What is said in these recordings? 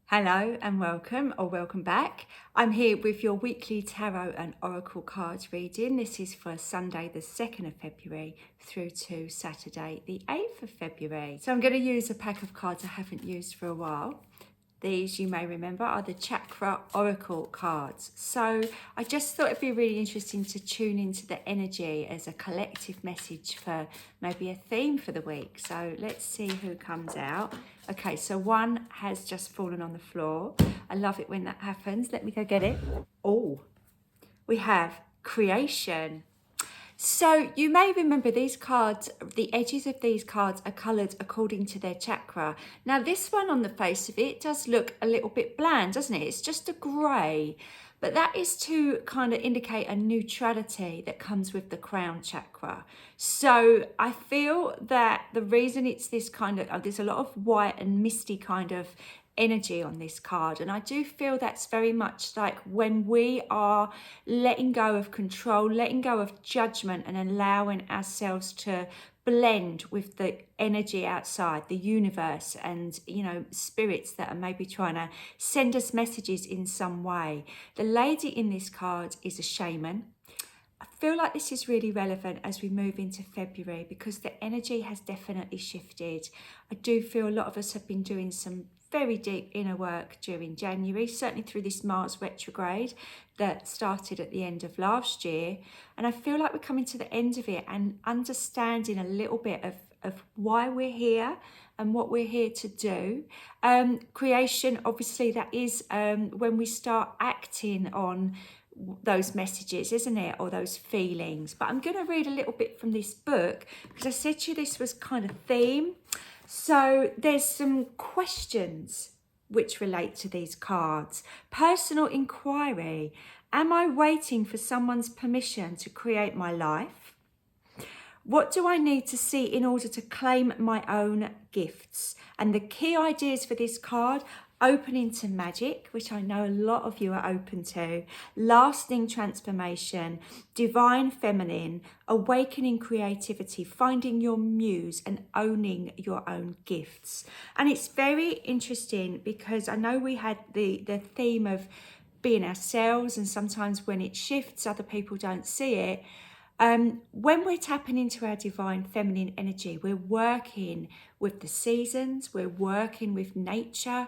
Hello and welcome or welcome back. I'm here with your weekly tarot and oracle cards reading. This is for Sunday the 2nd of February through to Saturday the 8th of February. So I'm going to use a pack of cards I haven't used for a while. These, you may remember, are the Chakra Oracle cards. So I just thought it'd be really interesting to tune into the energy as a collective message for maybe a theme for the week. So let's see who comes out. Okay, so one has just fallen on the floor. I love it when that happens. Let me go get it. Oh, we have creation. So you may remember these cards, the edges of these cards are coloured according to their chakra. Now this one on the face of it does look a little bit bland, doesn't it? It's just a grey, but that is to kind of indicate a neutrality that comes with the crown chakra. So I feel that the reason it's this kind of, there's a lot of white and misty kind of energy on this card, and I do feel that's very much like when we are letting go of control, letting go of judgment, and allowing ourselves to blend with the energy outside, the universe, and spirits that are maybe trying to send us messages in some way. The lady in this card is a shaman. I feel like this is really relevant as we move into February because the energy has definitely shifted. I do feel a lot of us have been doing some very deep inner work during January, certainly through this Mars retrograde that started at the end of last year. And I feel like we're coming to the end of it and understanding a little bit of why we're here and what we're here to do. Creation, obviously, that is when we start acting on those messages, isn't it? Or those feelings. But I'm going to read a little bit from this book because I said to you this was kind of theme. So there's some questions which relate to these cards. Personal inquiry. Am I waiting for someone's permission to create my life? What do I need to see in order to claim my own gifts? And the key ideas for this card: opening to magic, which I know a lot of you are open to, lasting transformation, divine feminine, awakening creativity, finding your muse, and owning your own gifts. And it's very interesting because I know we had the theme of being ourselves, and sometimes when it shifts, other people don't see it. When we're tapping into our divine feminine energy, we're working with the seasons, we're working with nature,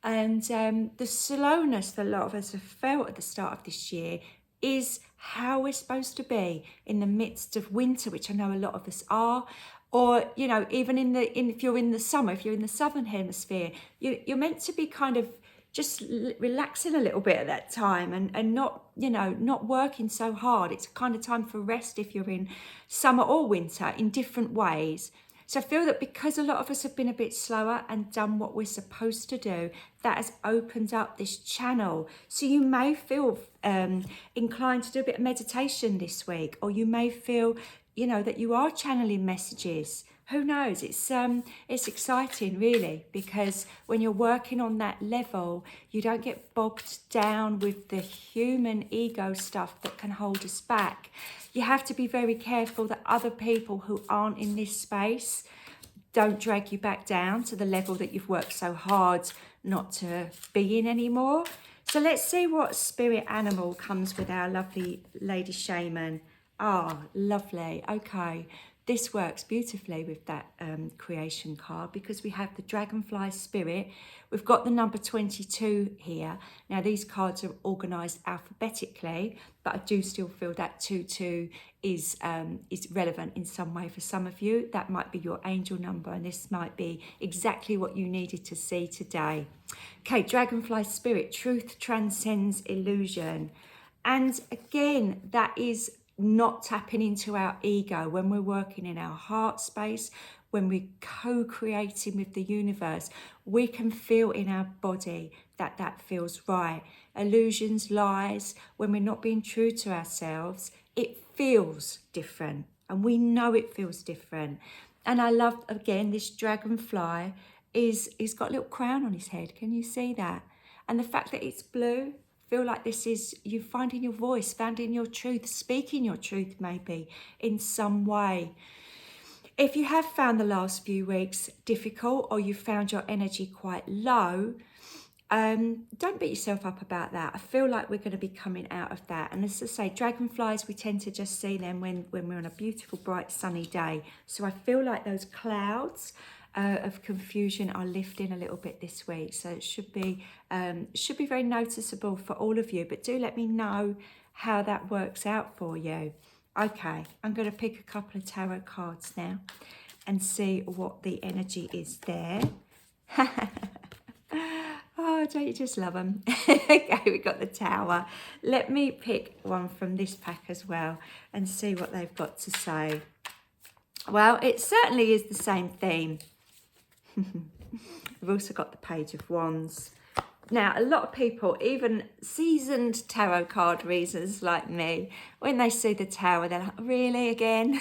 and the slowness that a lot of us have felt at the start of this year is how we're supposed to be in the midst of winter, which I know a lot of us are. Or, even if you're in the summer, if you're in the southern hemisphere, you're meant to be kind of just relaxing a little bit at that time and not working so hard. It's kind of time for rest if you're in summer or winter in different ways. So I feel that because a lot of us have been a bit slower and done what we're supposed to do, that has opened up this channel. So you may feel inclined to do a bit of meditation this week, or you may feel, that you are channeling messages. Who knows? It's exciting, really, because when you're working on that level, you don't get bogged down with the human ego stuff that can hold us back. You have to be very careful that other people who aren't in this space don't drag you back down to the level that you've worked so hard not to be in anymore. So let's see what spirit animal comes with our lovely lady shaman. Ah, lovely. Okay. This works beautifully with that creation card because we have the dragonfly spirit. We've got the number 22 here. Now, these cards are organised alphabetically, but I do still feel that 22 is relevant in some way for some of you. That might be your angel number, and this might be exactly what you needed to see today. Okay, dragonfly spirit, truth transcends illusion. And again, that is not tapping into our ego when we're working in our heart space, when we're co-creating with the universe. We can feel in our body that feels right. Illusions, lies, when we're not being true to ourselves, it feels different, and we know it feels different. And I love, again, this dragonfly he's got a little crown on his head. Can you see that? And the fact that it's blue, feel like this is you finding your voice, finding your truth, speaking your truth maybe in some way. If you have found the last few weeks difficult, or you found your energy quite low, Don't beat yourself up about that. I feel like we're going to be coming out of that. And as I say, dragonflies, we tend to just see them when we're on a beautiful, bright, sunny day. So I feel like those clouds of confusion are lifting a little bit this week. So it should be very noticeable for all of you. But do let me know how that works out for you. Okay, I'm going to pick a couple of tarot cards now and see what the energy is there. Oh, don't you just love them? Okay, we got the Tower. Let me pick one from this pack as well and see what they've got to say. Well, it certainly is the same theme. We've also got the Page of Wands. Now, a lot of people, even seasoned tarot card readers like me, when they see the Tower, they're like, really, again?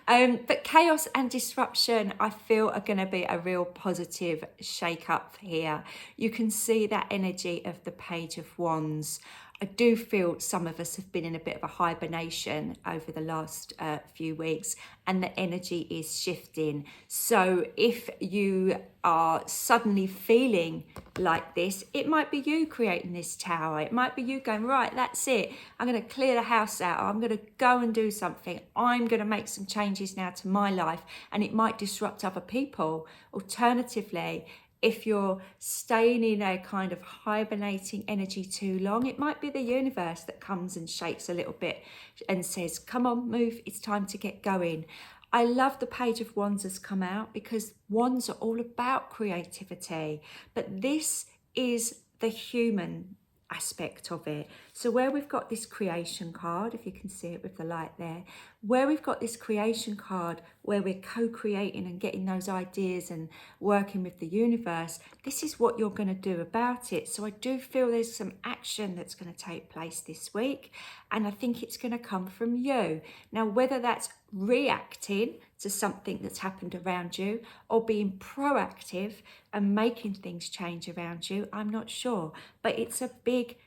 But chaos and disruption, I feel, are going to be a real positive shake-up here. You can see that energy of the Page of Wands. I do feel some of us have been in a bit of a hibernation over the last few weeks, and the energy is shifting. So if you are suddenly feeling like this, it might be you creating this Tower. It might be you going, right, that's it. I'm going to clear the house out. I'm going to go and do something. I'm going to make some changes now to my life, and it might disrupt other people. Alternatively, if you're staying in a kind of hibernating energy too long, it might be the universe that comes and shakes a little bit and says, come on, move, it's time to get going. I love the Page of Wands has come out because wands are all about creativity, but this is the human aspect of it. So where we've got this creation card, if you can see it with the light there, where we've got this creation card where we're co-creating and getting those ideas and working with the universe, this is what you're going to do about it. So I do feel there's some action that's going to take place this week, and I think it's going to come from you. Now, whether that's reacting to something that's happened around you or being proactive and making things change around you, I'm not sure, but it's a big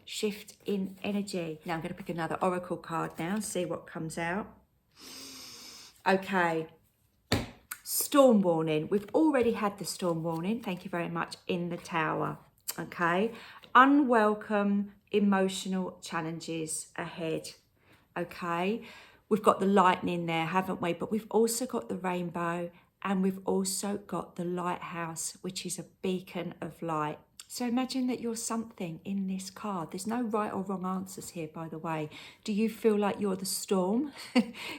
shift in energy. Now I'm going to pick another oracle card now and see what comes out. Okay, storm warning. We've already had the storm warning, thank you very much, in the Tower. Okay, unwelcome emotional challenges ahead. Okay, we've got the lightning there, haven't we? But we've also got the rainbow, and we've also got the lighthouse, which is a beacon of light. So imagine that you're something in this card. There's no right or wrong answers here, by the way. Do you feel like you're the storm,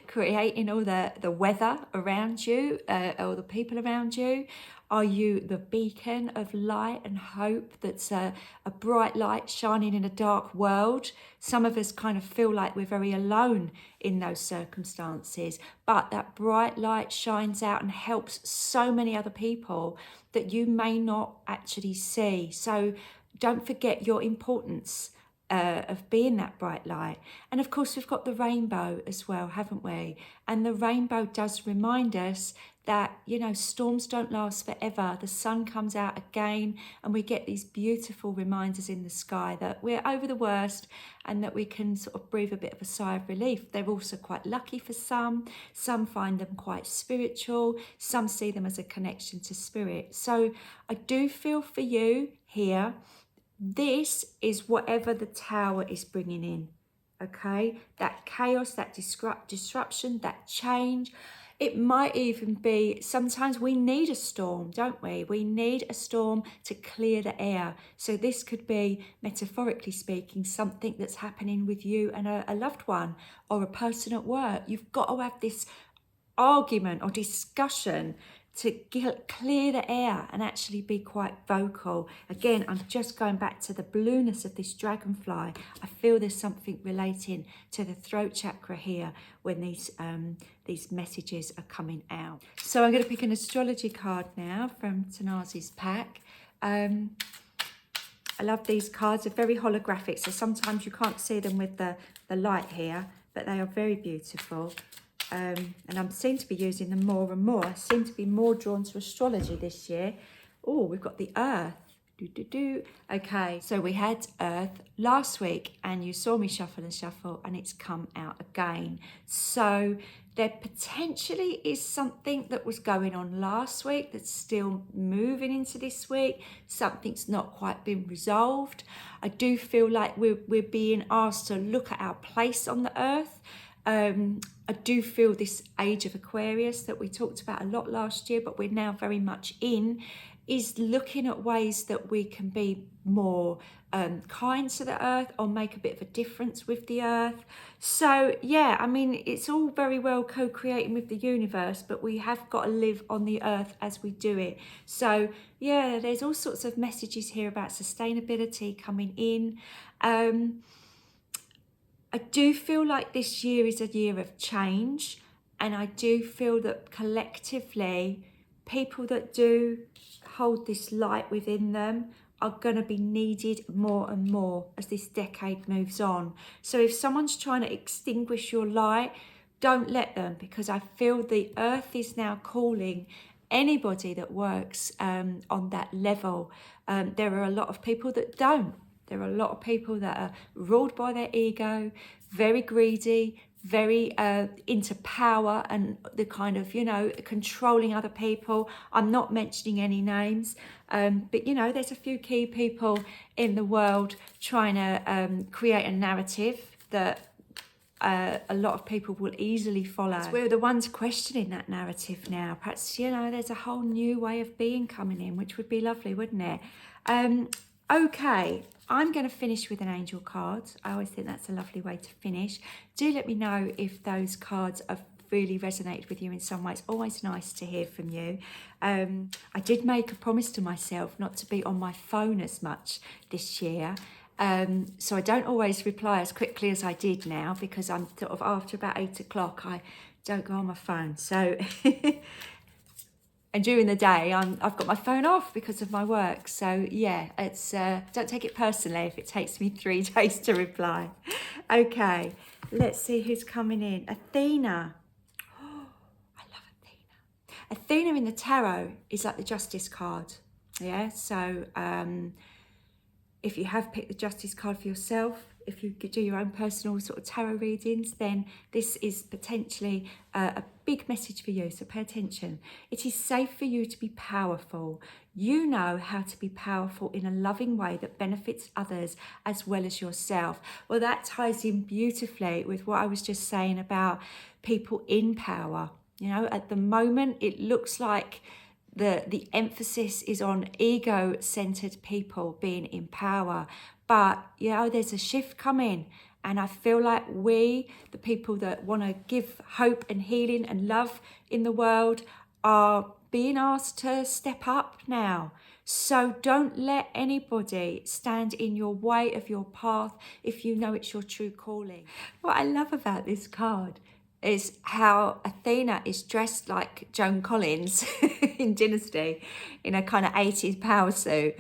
creating all the weather around you, or the people around you? Are you the beacon of light and hope that's a bright light shining in a dark world? Some of us kind of feel like we're very alone in those circumstances, but that bright light shines out and helps so many other people that you may not actually see. So don't forget your importance of being that bright light. And of course, we've got the rainbow as well, haven't we? And the rainbow does remind us that, you know, storms don't last forever. The sun comes out again, and we get these beautiful reminders in the sky that we're over the worst and that we can sort of breathe a bit of a sigh of relief. They're also quite lucky for some. Some find them quite spiritual. Some see them as a connection to spirit. So I do feel for you here. This is whatever the Tower is bringing in, okay? That chaos, that disruption, that change. It might even be, sometimes we need a storm, don't we? We need a storm to clear the air. So this could be, metaphorically speaking, something that's happening with you and a loved one or a person at work. You've got to have this argument or discussion to clear the air and actually be quite vocal. Again, I'm just going back to the blueness of this dragonfly. I feel there's something relating to the throat chakra here when these messages are coming out. So I'm going to pick an astrology card now from Tanazi's pack. I love these cards. They're very holographic, so sometimes you can't see them with the light here, but they are very beautiful. And I seem to be using them more and more. I seem to be more drawn to astrology this year. Oh, we've got the Earth. Okay, so we had Earth last week and you saw me shuffle and shuffle and it's come out again. So there potentially is something that was going on last week that's still moving into this week. Something's not quite been resolved. I do feel like we're being asked to look at our place on the Earth. I do feel this age of Aquarius that we talked about a lot last year, but we're now very much in, is looking at ways that we can be more kind to the earth or make a bit of a difference with the earth. So yeah, I mean, it's all very well co-creating with the universe, but we have got to live on the earth as we do it. So yeah, there's all sorts of messages here about sustainability coming in. I do feel like this year is a year of change, and I do feel that collectively, people that do hold this light within them are going to be needed more and more as this decade moves on. So if someone's trying to extinguish your light, don't let them, because I feel the earth is now calling anybody that works on that level. There are a lot of people that don't. There are a lot of people that are ruled by their ego, very greedy, very into power and the kind of, controlling other people. I'm not mentioning any names, but, there's a few key people in the world trying to create a narrative that a lot of people will easily follow. So we're the ones questioning that narrative now. Perhaps, there's a whole new way of being coming in, which would be lovely, wouldn't it? Okay, I'm going to finish with an angel card. I always think that's a lovely way to finish. Do let me know if those cards have really resonated with you in some way. It's always nice to hear from you. I did make a promise to myself not to be on my phone as much this year. So I don't always reply as quickly as I did now, because I'm sort of after about 8 o'clock, I don't go on my phone. So and during the day, I've got my phone off because of my work. So yeah, it's don't take it personally if it takes me 3 days to reply. Okay, let's see who's coming in. Athena. Oh, I love Athena. Athena in the tarot is like the Justice card. Yeah, so if you have picked the Justice card for yourself, if you could do your own personal sort of tarot readings, then this is potentially a big message for you, so pay attention. It is safe for you to be powerful. You know how to be powerful in a loving way that benefits others as well as yourself. Well, that ties in beautifully with what I was just saying about people in power. At the moment, it looks like the emphasis is on ego-centered people being in power. But, there's a shift coming. And I feel like we, the people that want to give hope and healing and love in the world, are being asked to step up now. So don't let anybody stand in your way of your path if you know it's your true calling. What I love about this card is how Athena is dressed like Joan Collins in Dynasty, in a kind of 80s power suit,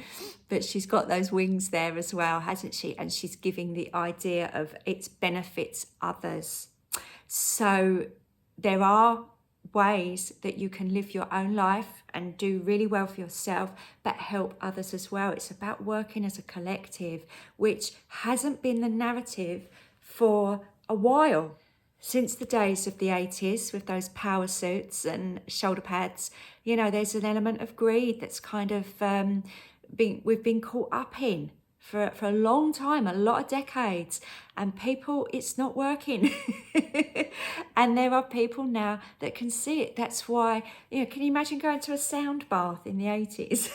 but she's got those wings there as well, hasn't she? And she's giving the idea of it benefits others. So there are ways that you can live your own life and do really well for yourself, but help others as well. It's about working as a collective, which hasn't been the narrative for a while. Since the days of the 80s with those power suits and shoulder pads, there's an element of greed that's kind of we've been caught up in for a long time, a lot of decades, and people, it's not working. And there are people now that can see it. That's why, can you imagine going to a sound bath in the 80s?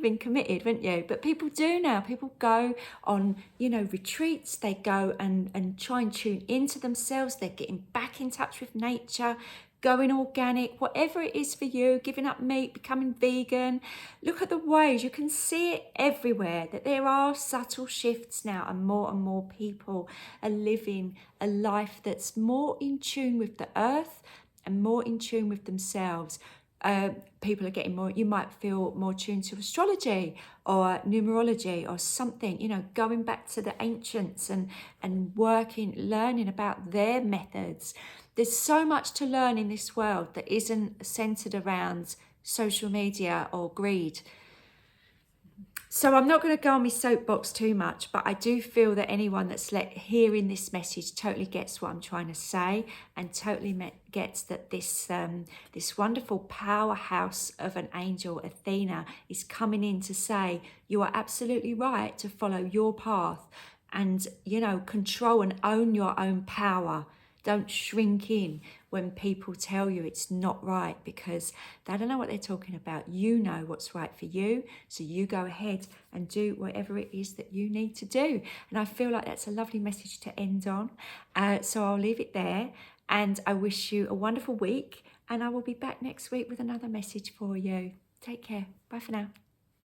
Been committed, wouldn't you? But people do now. People go on, retreats. They go and try and tune into themselves. They're getting back in touch with nature, going organic, whatever it is for you, giving up meat, becoming vegan. Look at the ways, you can see it everywhere, that there are subtle shifts now, and more people are living a life that's more in tune with the earth and more in tune with themselves. People are getting more, you might feel more tuned to astrology or numerology or something, going back to the ancients and learning about their methods. There's so much to learn in this world that isn't centered around social media or greed. So I'm not going to go on my soapbox too much, but I do feel that anyone that's hearing this message totally gets what I'm trying to say, and totally gets that this wonderful powerhouse of an angel, Athena, is coming in to say you are absolutely right to follow your path and, you know, control and own your own power. Don't shrink in when people tell you it's not right, because they don't know what they're talking about. You know what's right for you, so you go ahead and do whatever it is that you need to do. And I feel like that's a lovely message to end on. So I'll leave it there, and I wish you a wonderful week, and I will be back next week with another message for you. Take care. Bye for now.